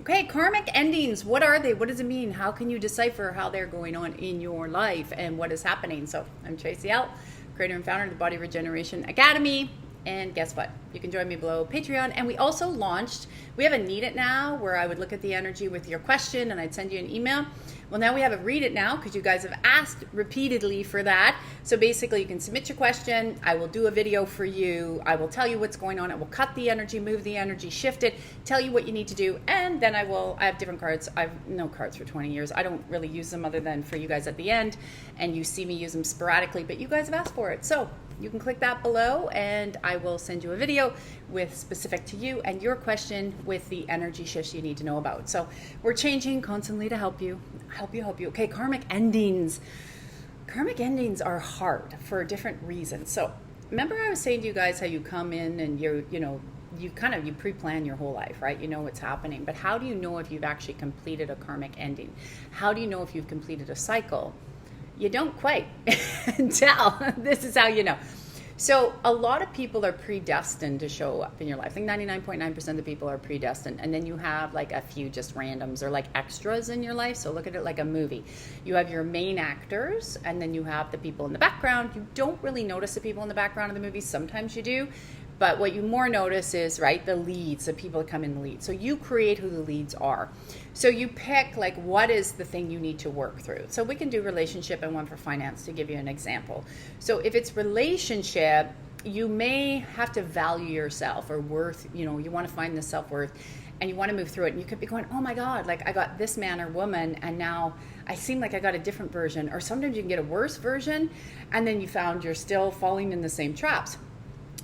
Okay, karmic endings. What are they? What does it mean? How can you decipher how they're going on in your life and what is happening? So I'm Tracy, creator and founder of the Body Regeneration Academy. And guess what? You can join me below Patreon. And we also launched, we have a Need It Now where I would look at the energy with your question and I'd send you an email. Well, now we have a Read It Now because you guys have asked repeatedly for that. So basically you can submit your question. I will do a video for you. I will tell you what's going on. I will cut the energy, move the energy, shift it, tell you what you need to do. And then I have different cards. I've no cards for 20 years. I don't really use them other than for you guys at the end. And you see me use them sporadically, but you guys have asked for it. So you can click that below and I will send you a video with specific to you and your question with the energy shifts you need to know about. So we're changing constantly to help you. Okay, karmic endings. Karmic endings are hard for different reasons. So remember I was saying to you guys how you come in and you pre-plan your whole life, right? You know what's happening. But how do you know if you've actually completed a karmic ending? How do you know if you've completed a cycle? You don't quite tell. This is how you know. So a lot of people are predestined to show up in your life. I think 99.9% of the people are predestined. And then you have like a few just randoms or like extras in your life. So look at it like a movie. You have your main actors and then you have the people in the background. You don't really notice the people in the background of the movie. Sometimes you do. But what you more notice is, right, the leads, the people that come in the lead. So you create who the leads are. So you pick, like, what is the thing you need to work through. So we can do relationship and one for finance to give you an example. So if it's relationship, you may have to value yourself or worth, you want to find the self-worth and you want to move through it. And you could be going, oh my God, like I got this man or woman and now I seem like I got a different version. Or sometimes you can get a worse version and then you found you're still falling in the same traps.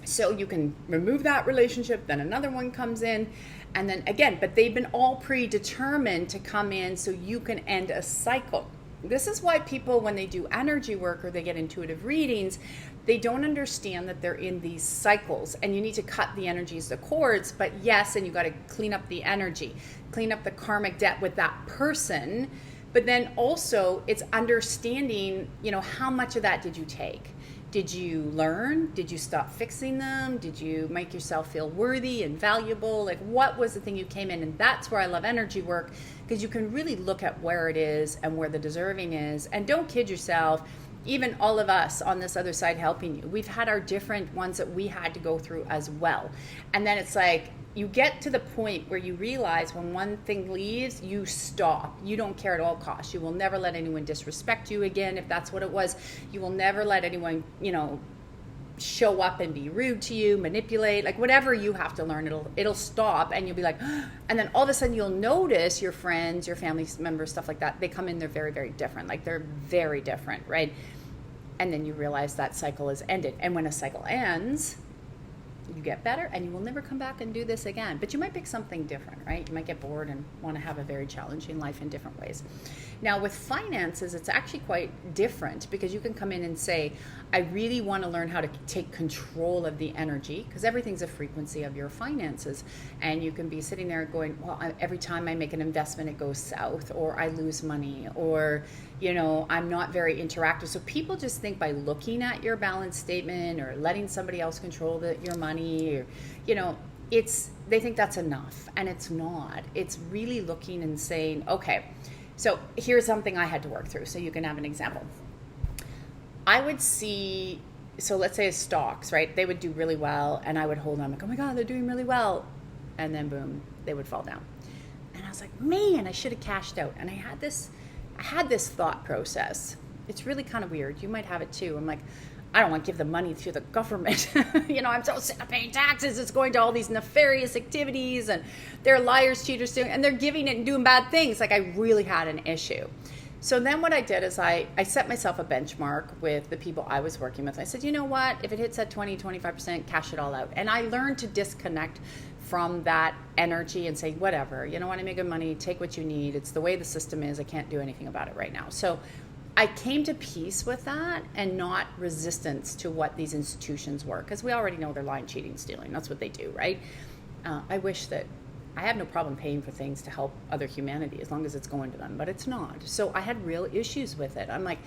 So you can remove that relationship, then another one comes in, and then again, but they've been all predetermined to come in so you can end a cycle. This is why people, when they do energy work or they get intuitive readings, they don't understand that they're in these cycles and you need to cut the energies, the cords, but yes, and you got to clean up the energy, clean up the karmic debt with that person, but then also it's understanding, how much of that did you take? Did you learn? Did you stop fixing them? Did you make yourself feel worthy and valuable? Like what was the thing you came in? And that's where I love energy work because you can really look at where it is and where the deserving is. And don't kid yourself, even all of us on this other side helping you, we've had our different ones that we had to go through as well. And then it's like, you get to the point where you realize when one thing leaves, you stop. You don't care at all costs. You will never let anyone disrespect you again, if that's what it was. You will never let anyone, show up and be rude to you, manipulate, like whatever you have to learn, it'll stop and you'll be like, and then all of a sudden you'll notice your friends, your family members, stuff like that, they come in, they're very, very different. Like they're very different, right? And then you realize that cycle is ended. And when a cycle ends, you get better and you will never come back and do this again. But you might pick something different, right? You might get bored and want to have a very challenging life in different ways. Now with finances, it's actually quite different because you can come in and say, I really want to learn how to take control of the energy because everything's a frequency of your finances. And you can be sitting there going, well, every time I make an investment, it goes south or I lose money or, I'm not very interactive. So people just think by looking at your balance statement or letting somebody else control your money or, they think that's enough and it's not. It's really looking and saying, okay, so here's something I had to work through. So you can have an example. I would see, so let's say stocks, right? They would do really well and I would hold on like, oh my God, they're doing really well. And then boom, they would fall down. And I was like, man, I should have cashed out. And I had this thought process. It's really kind of weird. You might have it too. I'm like, I don't want to give the money to the government. I'm so sick of paying taxes. It's going to all these nefarious activities and they're liars, cheaters, and they're giving it and doing bad things. Like I really had an issue. So then what I did is I set myself a benchmark with the people I was working with. I said, you know what? If it hits at 20, 25%, cash it all out. And I learned to disconnect from that energy and say, whatever, when I make good money, take what you need. It's the way the system is. I can't do anything about it right now. So I came to peace with that and not resistance to what these institutions were, because we already know they're lying, cheating, stealing. That's what they do, right? I wish that I have no problem paying for things to help other humanity as long as it's going to them, but it's not. So I had real issues with it. I'm like,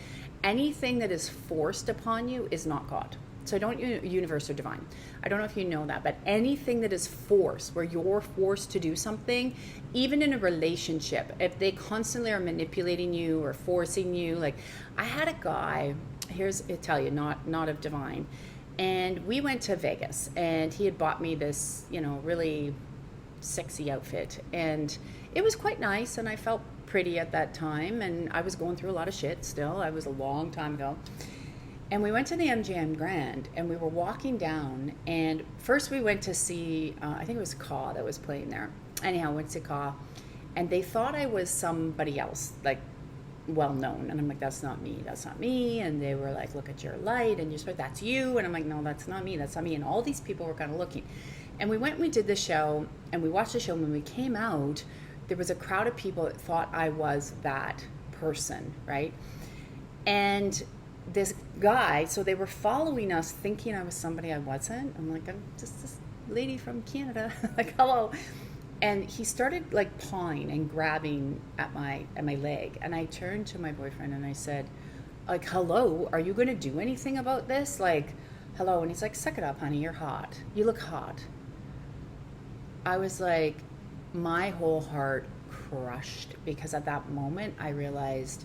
anything that is forced upon you is not God. So I don't universe or divine. I don't know if you know that, but anything that is force, where you're forced to do something, even in a relationship, if they constantly are manipulating you or forcing you, like I had a guy, I tell you, not of divine, and we went to Vegas, and he had bought me this, really sexy outfit, and it was quite nice, and I felt pretty at that time, and I was going through a lot of shit still. I was a long time ago. And we went to the MGM Grand, and we were walking down, and first we went to see, I think it was Ka that was playing there. Anyhow, went to Ka, and they thought I was somebody else, like well known, and I'm like, that's not me, and they were like, look at your light, and you're supposed, that's you, and I'm like, no, that's not me, and all these people were kind of looking. And we went and we did the show, and we watched the show, and when we came out, there was a crowd of people that thought I was that person, right? And this guy, so they were following us thinking I was somebody I wasn't. I'm like, I'm just this lady from Canada, like, hello. And he started like pawing and grabbing at my leg. And I turned to my boyfriend and I said, like, hello, are you going to do anything about this? Like, hello. And he's like, suck it up, honey, you're hot. You look hot. I was like, my whole heart crushed, because at that moment I realized,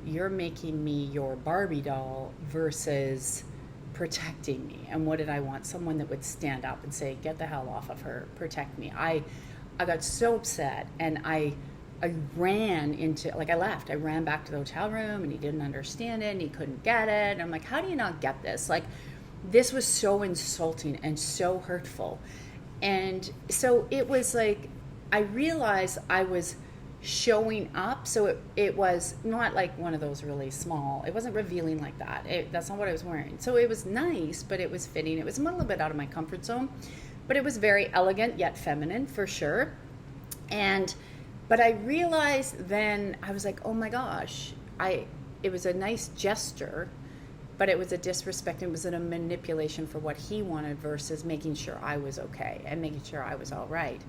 you're making me your Barbie doll versus protecting me. And what did I want? Someone that would stand up and say, get the hell off of her, protect me. I got so upset, and I ran into, like, I left. I ran back to the hotel room, and he didn't understand it, and he couldn't get it. And I'm like, how do you not get this? Like, this was so insulting and so hurtful. And so it was like, I realized I was showing up, so it was not like one of those really small, it wasn't revealing like that, that's not what I was wearing. So it was nice, but it was fitting. It was a little bit out of my comfort zone, but it was very elegant yet feminine for sure. But I realized then, I was like, oh my gosh, it was a nice gesture, but it was a disrespect. It was a manipulation for what he wanted versus making sure I was okay and making sure I was all right.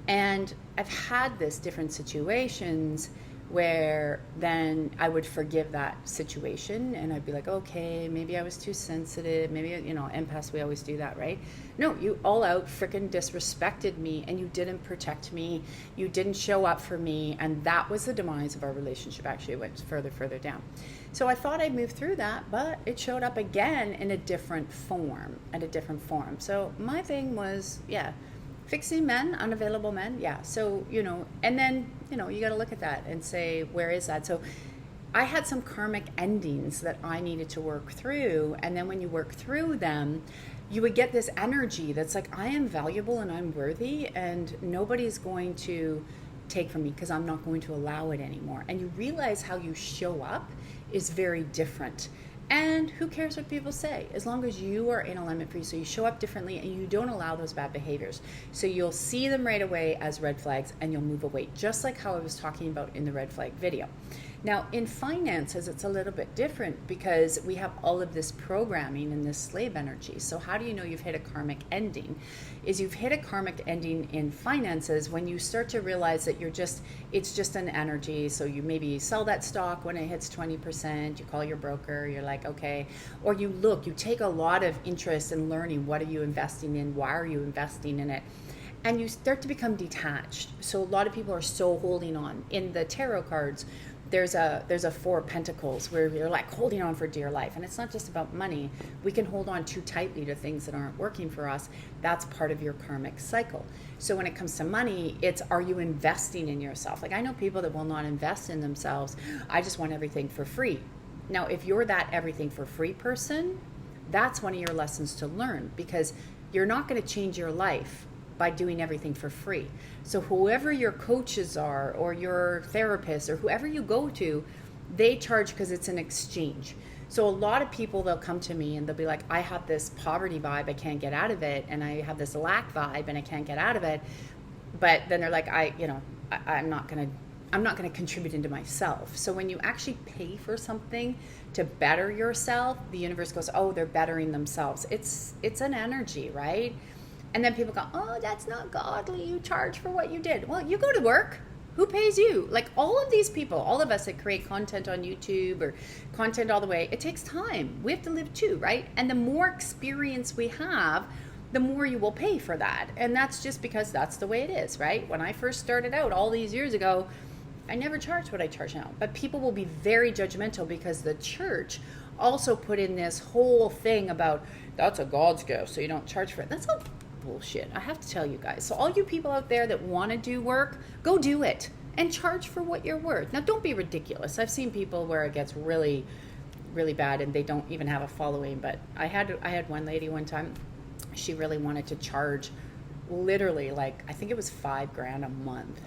And I've had this different situations where then I would forgive that situation, and I'd be like, okay, maybe I was too sensitive. Maybe, empaths, we always do that, right? No, you all out freaking disrespected me, and you didn't protect me. You didn't show up for me. And that was the demise of our relationship. Actually, it went further down. So I thought I'd move through that, but it showed up again in a different form, So my thing was, fixing men, unavailable men. Yeah. So, and then, you got to look at that and say, where is that? So I had some karmic endings that I needed to work through. And then when you work through them, you would get this energy that's like, I am valuable and I'm worthy, and nobody's going to take from me because I'm not going to allow it anymore. And you realize how you show up is very different. And who cares what people say, as long as you are in alignment for you. So you show up differently, and you don't allow those bad behaviors. So you'll see them right away as red flags, and you'll move away, just like how I was talking about in the red flag video. Now, in finances, it's a little bit different, because we have all of this programming and this slave energy. So how do you know you've hit a karmic ending? Is you've hit a karmic ending in finances when you start to realize that it's just an energy. So you maybe sell that stock when it hits 20%, you call your broker, you're like, okay. Or you take a lot of interest in learning, what are you investing in? Why are you investing in it? And you start to become detached. So a lot of people are so holding on. In the tarot cards, there's a Four of Pentacles where you're like holding on for dear life. And it's not just about money. We can hold on too tightly to things that aren't working for us. That's part of your karmic cycle. So when it comes to money, it's, are you investing in yourself? Like, I know people that will not invest in themselves. I just want everything for free. Now, if you're that everything for free person, that's one of your lessons to learn, because you're not going to change your life by doing everything for free. So whoever your coaches are, or your therapist, or whoever you go to, they charge because it's an exchange. So a lot of people, they'll come to me and they'll be like, I have this poverty vibe, I can't get out of it, and I have this lack vibe and I can't get out of it. But then they're like, I'm not gonna contribute into myself. So when you actually pay for something to better yourself, the universe goes, oh, they're bettering themselves. It's an energy, right? And then people go, oh, that's not godly. You charge for what you did. Well, you go to work. Who pays you? Like all of these people, all of us that create content on YouTube or content all the way, it takes time. We have to live too, right? And the more experience we have, the more you will pay for that. And that's just because that's the way it is, right? When I first started out all these years ago, I never charged what I charge now. But people will be very judgmental because the church also put in this whole thing about that's a God's gift, so you don't charge for it. That's all bullshit. I have to tell you guys. So all you people out there that want to do work, go do it and charge for what you're worth. Now, don't be ridiculous. I've seen people where it gets really, really bad and they don't even have a following. But I had one lady one time. She really wanted to charge, literally, like I think it was $5,000 a month,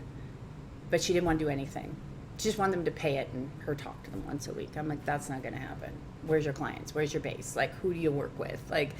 but she didn't want to do anything. She just wanted them to pay it and her talk to them once a week. I'm like, that's not going to happen. Where's your clients? Where's your base? Like, who do you work with? Like,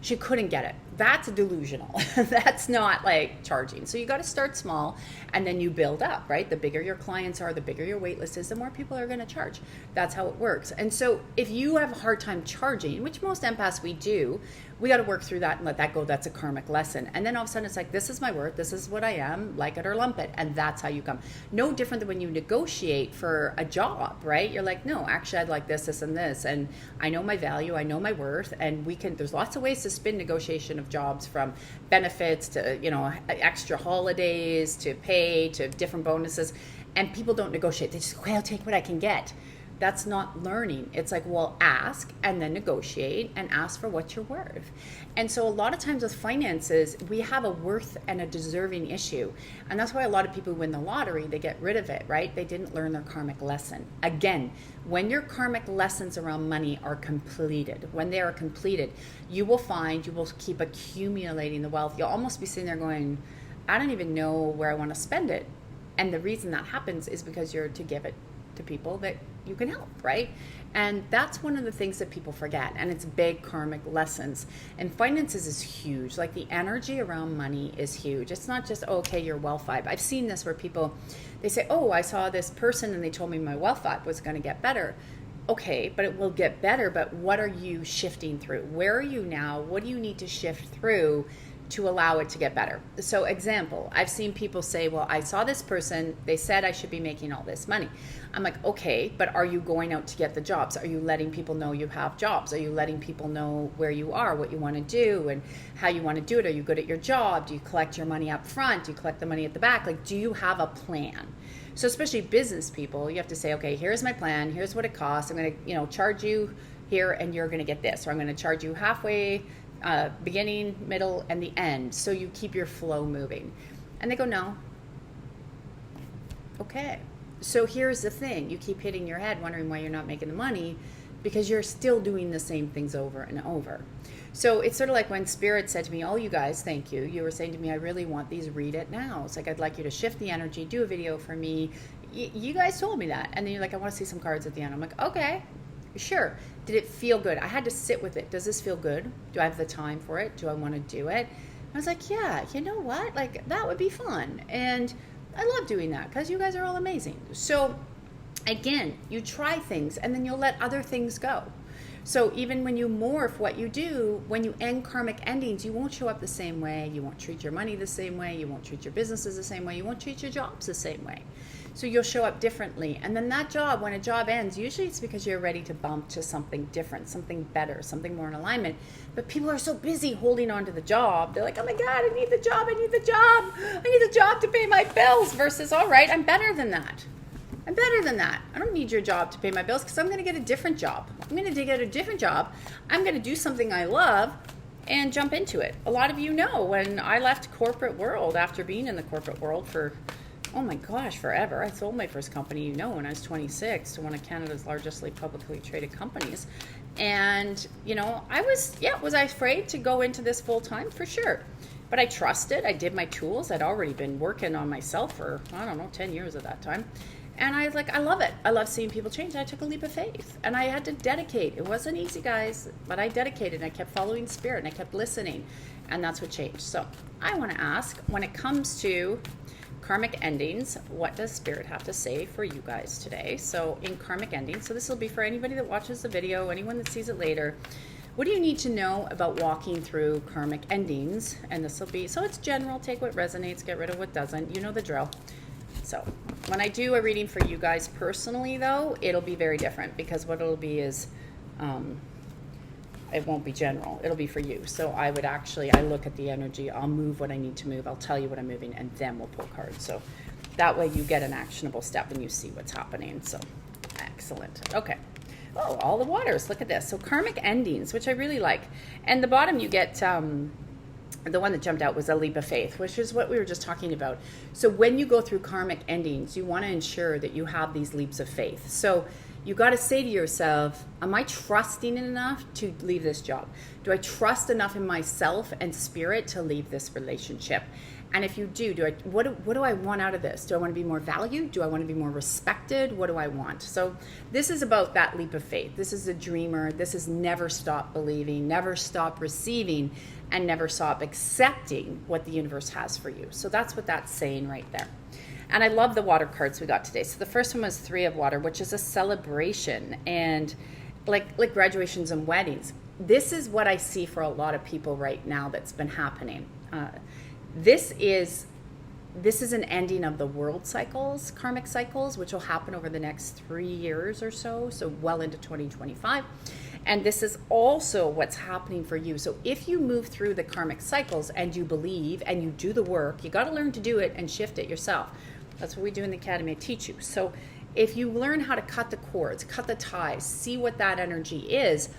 she couldn't get it. That's delusional. That's not like charging. So you got to start small and then you build up, right? The bigger your clients are, the bigger your wait list is, the more people are going to charge. That's how it works. And so if you have a hard time charging, which most empaths we do, we got to work through that and let that go. That's a karmic lesson. And then all of a sudden it's like, this is my worth. This is what I am, like it or lump it. And that's how you come. No different than when you negotiate for a job, right? You're like, no, actually I'd like this, this, and this. And I know my value. I know my worth. And there's lots of ways to spin negotiation of jobs, from benefits to, extra holidays to pay to different bonuses. And people don't negotiate. They just go, well, I'll take what I can get. That's not learning. It's like, well, ask and then negotiate and ask for what you're worth. And so a lot of times with finances, we have a worth and a deserving issue. And that's why a lot of people who win the lottery, they get rid of it, right? They didn't learn their karmic lesson. Again, when your karmic lessons around money are completed, when they are completed, you will find you will keep accumulating the wealth. You'll almost be sitting there going, I don't even know where I want to spend it. And the reason that happens is because you're to give it to people that you can help, right? And that's one of the things that people forget, and it's big karmic lessons. And finances is huge. Like the energy around money is huge. It's not just, oh, okay, your wealth vibe. I've seen this where people, they say, oh, I saw this person and they told me my wealth vibe was going to get better. Okay, but it will get better, but what are you shifting through? Where are you now? What do you need to shift through to allow it to get better? So example, I've seen people say, well, I saw this person, they said I should be making all this money. I'm like, okay, but are you going out to get the jobs? Are you letting people know you have jobs? Are you letting people know where you are, what you want to do, and how you want to do it? Are you good at your job? Do you collect your money up front? Do you collect the money at the back? Like, do you have a plan? So especially business people, you have to say, okay, here's my plan. Here's what it costs. I'm going to, charge you here and you're going to get this. Or I'm going to charge you halfway, beginning, middle, and the end, so you keep your flow moving. And they go, no. Okay. So here's the thing. You keep hitting your head wondering why you're not making the money, because you're still doing the same things over and over. So it's sort of like when Spirit said to me, oh, you guys, thank you. You were saying to me, I really want these, read it now. It's like, I'd like you to shift the energy, do a video for me. You guys told me that. And then you're like, I want to see some cards at the end. I'm like, okay. Sure. Did it feel good? I had to sit with it. Does this feel good? Do I have the time for it? Do I want to do it? I was like, yeah, you know what? Like, that would be fun. And I love doing that because you guys are all amazing. So again, you try things and then you'll let other things go. So even when you morph what you do, when you end karmic endings, you won't show up the same way. You won't treat your money the same way. You won't treat your businesses the same way. You won't treat your jobs the same way. So you'll show up differently. And then that job, when a job ends, usually it's because you're ready to bump to something different, something better, something more in alignment. But people are so busy holding on to the job. They're like, oh my God, I need the job. I need the job. I need the job to pay my bills, versus, all right, I'm better than that. I'm better than that. I don't need your job to pay my bills because I'm going to get a different job. I'm going to get a different job. I'm going to do something I love and jump into it. A lot of you know when I left corporate world, after being in the corporate world for, oh my gosh, forever. I sold my first company, when I was 26 to one of Canada's largest publicly traded companies. And, was I afraid to go into this full time? For sure. But I trusted. I did my tools. I'd already been working on myself for, 10 years at that time. And I love it. I love seeing people change. I took a leap of faith and I had to dedicate. It wasn't easy, guys, but I dedicated and I kept following Spirit and I kept listening, and that's what changed. So I want to ask, when it comes to karmic endings, what does Spirit have to say for you guys today? So in karmic endings, so this will be for anybody that watches the video, anyone that sees it later. What do you need to know about walking through karmic endings? And this will be, so it's general, take what resonates, get rid of what doesn't. You know the drill. So when I do a reading for you guys personally, though, it'll be very different, because what it'll be is, it won't be general. It'll be for you. So I look at the energy. I'll move what I need to move. I'll tell you what I'm moving, and then we'll pull cards. So that way you get an actionable step and you see what's happening. So excellent. Okay. Oh, all the waters. Look at this. So karmic endings, which I really like. And the bottom you get, the one that jumped out was a leap of faith, which is what we were just talking about. So when you go through karmic endings, you want to ensure that you have these leaps of faith. So you got to say to yourself, am I trusting enough to leave this job? Do I trust enough in myself and spirit to leave this relationship? And if you do, what do I want out of this? Do I want to be more valued? Do I want to be more respected? What do I want? So this is about that leap of faith. This is a dreamer. This is never stop believing, never stop receiving, and never stop accepting what the universe has for you. So that's what that's saying right there. And I love the water cards we got today. So the first one was 3 of water, which is a celebration, and like graduations and weddings. This is what I see for a lot of people right now that's been happening. This is an ending of the world cycles, karmic cycles, which will happen over the next 3 years or so well into 2025. And this is also what's happening for you. So if you move through the karmic cycles and you believe and you do the work, you got to learn to do it and shift it yourself. That's what we do in the Academy. I teach you. So if you learn how to cut the cords, cut the ties, see what that energy is,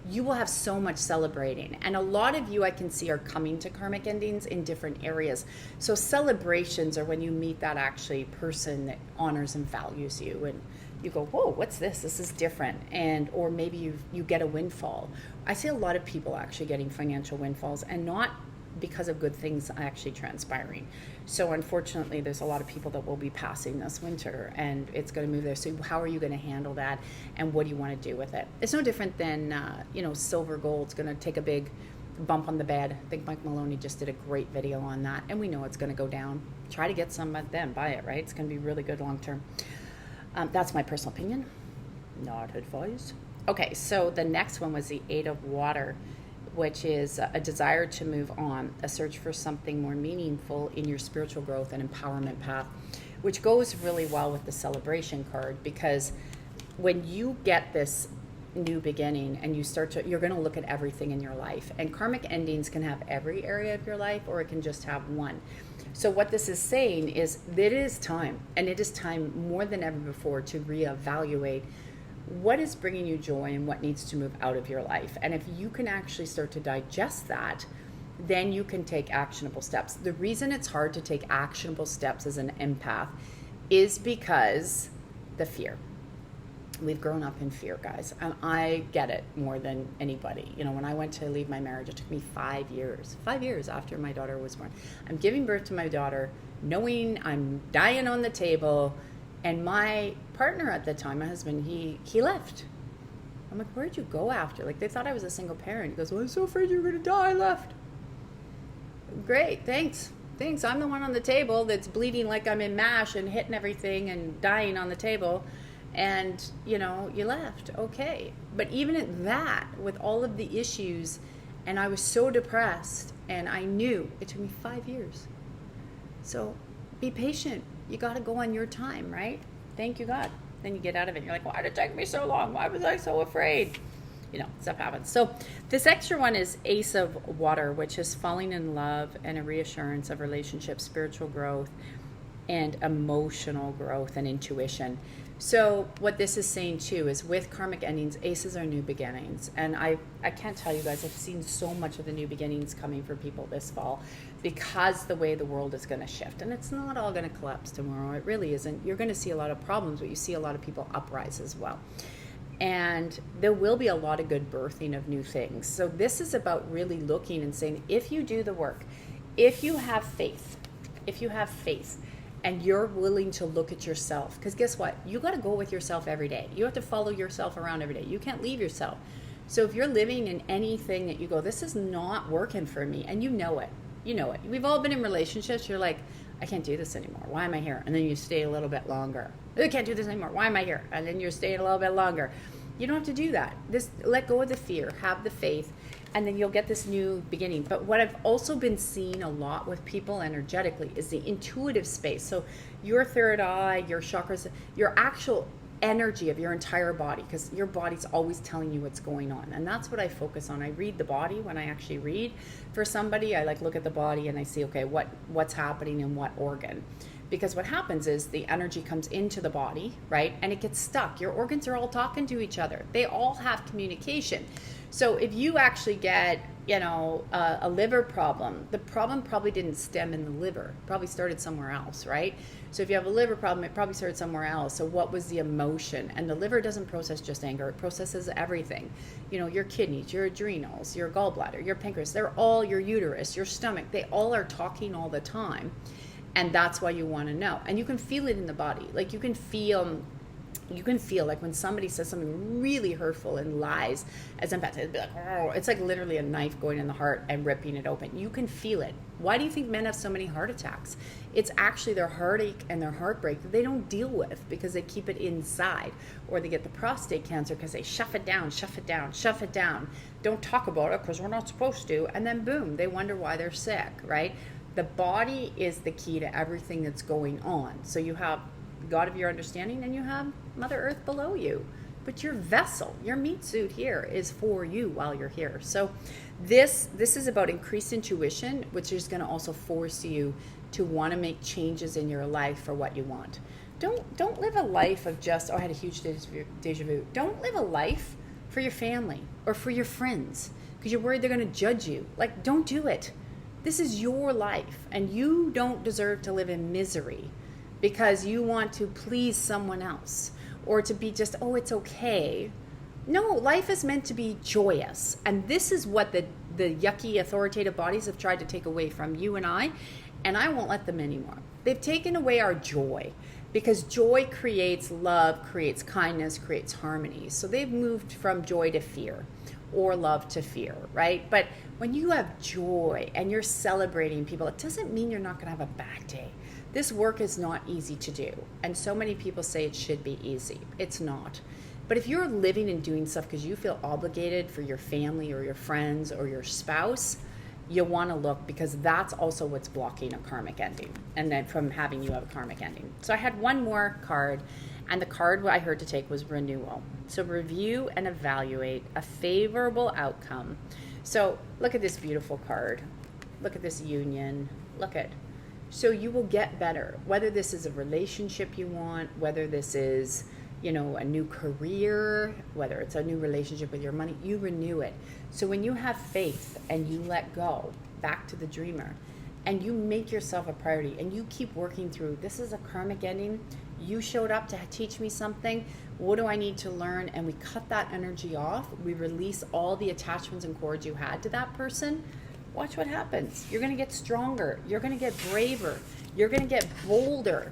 you will have so much celebrating. And a lot of you I can see are coming to karmic endings in different areas. So celebrations are when you meet that actually person that honors and values you, and you go, whoa, what's this? This is different. And or maybe you get a windfall. I see a lot of people actually getting financial windfalls, and not because of good things actually transpiring. So unfortunately, there's a lot of people that will be passing this winter, and it's going to move there. So how are you going to handle that, and what do you want to do with it? It's no different than, silver gold's going to take a big bump on the bed. I think Mike Maloney just did a great video on that, and we know it's going to go down. Try to get some, but then buy it, right? It's going to be really good long term. That's my personal opinion, not advice. Okay, so the next one was the 8 of water, which is a desire to move on, a search for something more meaningful in your spiritual growth and empowerment path, which goes really well with the celebration card, because when you get this new beginning and you're going to look at everything in your life, and karmic endings can have every area of your life, or it can just have one. So what this is saying is that it is time, and it is time more than ever before to reevaluate what is bringing you joy and what needs to move out of your life. And if you can actually start to digest that, then you can take actionable steps. The reason it's hard to take actionable steps as an empath is because the fear. We've grown up in fear, guys, and I get it more than anybody. When I went to leave my marriage, it took me 5 years after my daughter was born. I'm giving birth to my daughter, knowing I'm dying on the table. And my partner at the time, my husband, he left. I'm like, where'd you go after? Like, they thought I was a single parent. He goes, well, I'm so afraid you're going to die. I left. Great, thanks. I'm the one on the table that's bleeding like I'm in MASH and hitting everything and dying on the table. And, you left. Okay. But even at that, with all of the issues, and I was so depressed, and I knew it took me 5 years. So be patient. You got to go on your time, right? Thank you, God. Then you get out of it. You're like, why did it take me so long? Why was I so afraid? Stuff happens. So this extra one is Ace of Water, which is falling in love and a reassurance of relationships, spiritual growth, and emotional growth and intuition. So what this is saying too is with karmic endings, aces are new beginnings. And I can't tell you guys, I've seen so much of the new beginnings coming for people this fall, because the way the world is going to shift. And it's not all going to collapse tomorrow. It really isn't. You're going to see a lot of problems, but you see a lot of people uprise as well. And there will be a lot of good birthing of new things. So this is about really looking and saying, if you do the work, if you have faith, and you're willing to look at yourself, because guess what? You got to go with yourself every day. You have to follow yourself around every day. You can't leave yourself. So if you're living in anything that you go, this is not working for me, and you know it. We've all been in relationships. You're like, I can't do this anymore. Why am I here? And then you stay a little bit longer. I can't do this anymore. Why am I here? And then you're staying a little bit longer. You don't have to do that. Let go of the fear. Have the faith. and then you'll get this new beginning. But what I've also been seeing a lot with people energetically is the intuitive space. So your third eye, your chakras, your actual energy of your entire body, because your body's always telling you what's going on, and that's what I focus on. I read the body when I actually read for somebody. I like look at the body and I see, okay, what's happening in what organ, because what happens is the energy comes into the body, right, and it gets stuck. Your organs are all talking to each other. They all have communication. So if you actually get, a liver problem, the problem probably didn't stem in the liver. It probably started somewhere else, right? So if you have a liver problem, it probably started somewhere else. So what was the emotion? And the liver doesn't process just anger. It processes everything. Your kidneys, your adrenals, your gallbladder, your pancreas, they're all, your uterus, your stomach, they all are talking all the time. And that's why you want to know. And you can feel it in the body. Like you can feel like when somebody says something really hurtful and lies as empaths, it'd be like, oh, it's like literally a knife going in the heart and ripping it open. You can feel it. Why do you think men have so many heart attacks? It's actually their heartache and their heartbreak that they don't deal with because they keep it inside. Or they get the prostate cancer because they shove it down. Don't talk about it because we're not supposed to. And then boom, they wonder why they're sick, right? The body is the key to everything that's going on. So you have God of your understanding and you have Mother Earth below you. But your vessel, your meat suit here is for you while you're here. So this is about increased intuition, which is going to also force you to want to make changes in your life for what you want. Don't live a life of just, I had a huge deja vu. Don't live a life for your family or for your friends because you're worried they're going to judge you. Like, don't do it. This is your life, and you don't deserve to live in misery because you want to please someone else or to be just, oh, it's okay. No, life is meant to be joyous. And this is what the yucky authoritative bodies have tried to take away from you and I won't let them anymore. They've taken away our joy because joy creates love, creates kindness, creates harmony. So they've moved from joy to fear or love to fear, right? But when you have joy and you're celebrating people, it doesn't mean you're not going to have a bad day. This work is not easy to do. And so many people say it should be easy. It's not. But if you're living and doing stuff because you feel obligated for your family or your friends or your spouse, you want to look, because that's also what's blocking a karmic ending, and then from having you have a karmic ending. So I had one more card, and the card I heard to take was renewal. So review and evaluate a favorable outcome. So look at this beautiful card. Look at this union. Look at, so you will get better, whether this is a relationship you want, whether this is, a new career, whether it's a new relationship with your money, you renew it. So when you have faith and you let go, back to the dreamer, and you make yourself a priority and you keep working through, this is a karmic ending. You showed up to teach me something. What do I need to learn? And we cut that energy off. We release all the attachments and cords you had to that person. Watch what happens. You're going to get stronger. You're going to get braver. You're going to get bolder.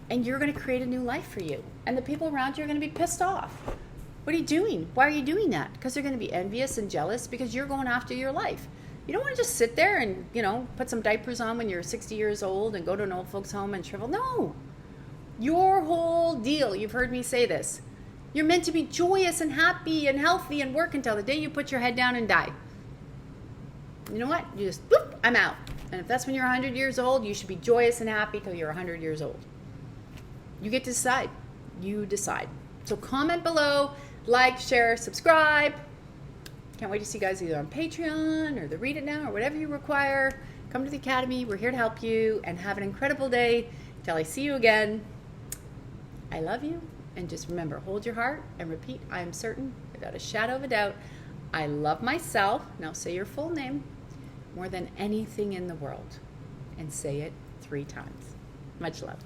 And you're going to create a new life for you. And the people around you are going to be pissed off. What are you doing? Why are you doing that? Because they're going to be envious and jealous because you're going after your life. You don't want to just sit there and, put some diapers on when you're 60 years old and go to an old folks home and shrivel. No. Your whole deal, you've heard me say this, you're meant to be joyous and happy and healthy and work until the day you put your head down and die. You know what? You just, boop, I'm out. And if that's when you're 100 years old, you should be joyous and happy till you're 100 years old. You get to decide. You decide. So comment below, like, share, subscribe. Can't wait to see you guys either on Patreon or the Read It Now or whatever you require. Come to the Academy. We're here to help you, and have an incredible day till I see you again. I love you. And just remember, hold your heart and repeat, I am certain, without a shadow of a doubt, I love myself. Now say your full name, more than anything in the world. And say it 3 times. Much love.